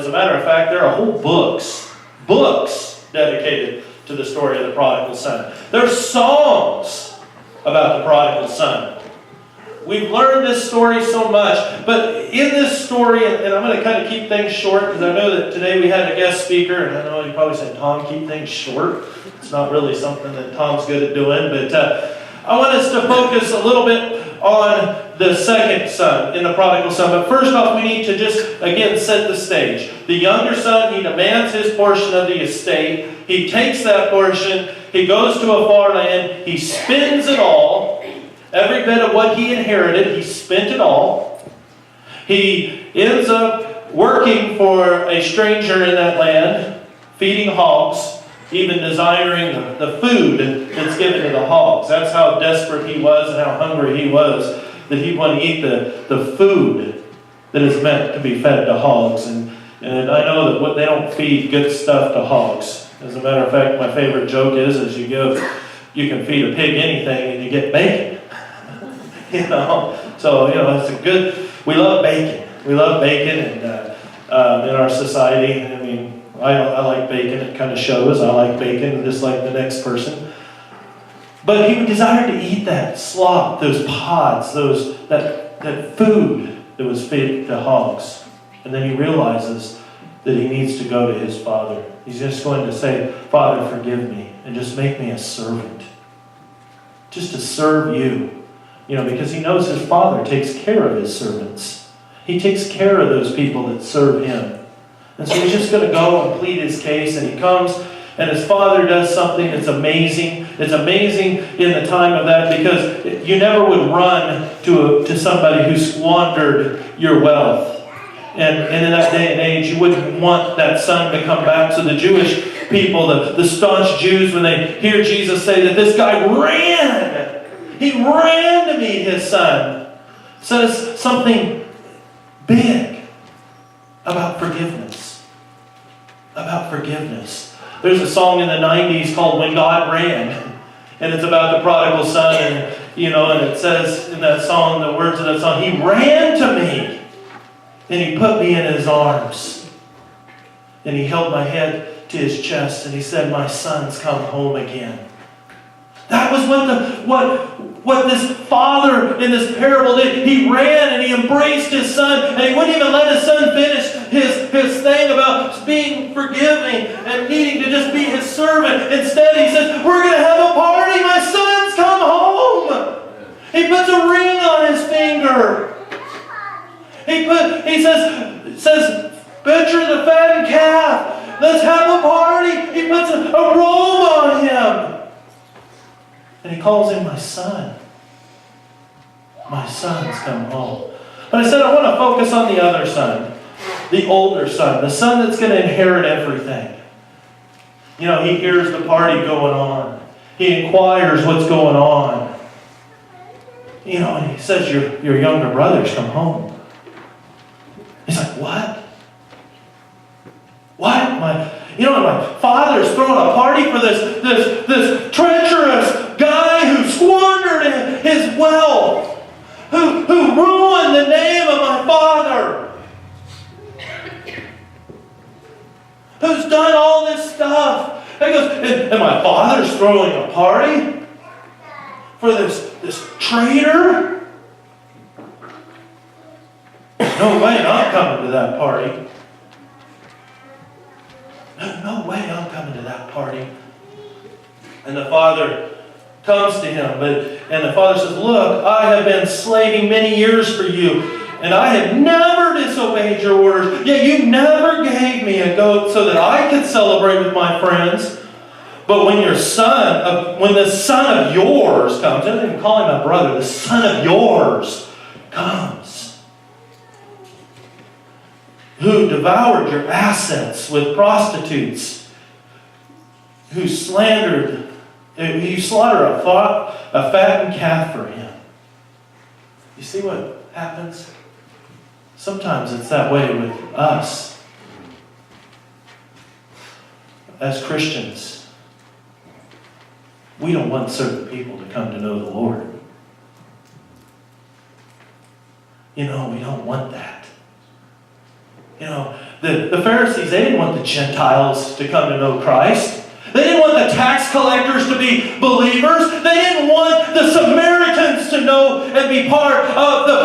As a matter of fact, there are whole books dedicated to the story of the prodigal son. There's songs about the prodigal son. We've learned this story so much, but in this story, and I'm going to kind of keep things short because I know that today we had a guest speaker, and I know you probably said, Tom, keep things short. It's not really something that Tom's good at doing, but I want us to focus a little bit on the second son in the prodigal son. But first off, we need to just, again, set the stage. The younger son, he demands his portion of the estate. He takes that portion. He goes to a far land. He spends it all. Every bit of what he inherited, he spent it all. He ends up working for a stranger in that land, feeding hogs, even desiring the food that's given to the hogs. That's how desperate he was and how hungry he was, that he wanted to eat the food that is meant to be fed to hogs. And I know that they don't feed good stuff to hogs. As a matter of fact, my favorite joke is you can feed a pig anything and you get bacon. So it's a good. We love bacon. We love bacon, and in our society, I mean, I like bacon. It kind of shows. I like bacon, just like the next person. But he desired to eat that slop, those pods, that food that was fed to hogs, and then he realizes that he needs to go to his father. He's just going to say, "Father, forgive me, and just make me a servant, just to serve you." Because he knows his father takes care of his servants. He takes care of those people that serve him. And so he's just going to go and plead his case, and he comes, and his father does something that's amazing. It's amazing in the time of that, because you never would run to somebody who squandered your wealth. And in that day and age, you wouldn't want that son to come back. So the Jewish people, the staunch Jews, when they hear Jesus say that this guy ran, he ran to meet his son, says something big about forgiveness. About forgiveness. There's a song in the 90s called When God Ran, and it's about the prodigal son, and it says in that song, the words of that song, he ran to me, and he put me in his arms, and he held my head to his chest, and he said, "My son's come home again." That was what this father in this parable did. He ran and he embraced his son, and he wouldn't even let his son finish his thing about being forgiving and needing to just be his servant. Instead, he says, "We're going to have a party. My son's come home." He puts a ring on his finger. He says, "Butcher the fattened calf. Let's have a party." He puts a robe on him. And he calls him my son. My son's come home. But I said I want to focus on the other son. The older son. The son that's going to inherit everything. He hears the party going on. He inquires what's going on. And he says, your younger brother's come home. He's like, "What? What? My father's throwing a party for this treacherous guy who squandered his wealth, who ruined the name of my father, who's done all this stuff." And he goes, and my father's throwing a party for this traitor? No way I'm coming to that party. No way I'm coming to that party. And the father comes to him, and the father says, "Look, I have been slaving many years for you, and I have never disobeyed your orders. Yet you never gave me a goat so that I could celebrate with my friends. But when the son of yours comes," I didn't even call him a brother, the son of yours comes, who devoured your assets with prostitutes, who you slaughter a fattened calf for him. You see what happens? Sometimes it's that way with us as Christians. We don't want certain people to come to know the Lord. We don't want that. The Pharisees, they didn't want the Gentiles to come to know Christ. They didn't want the tax collectors to be believers. They didn't want the Samaritans to know and be part of the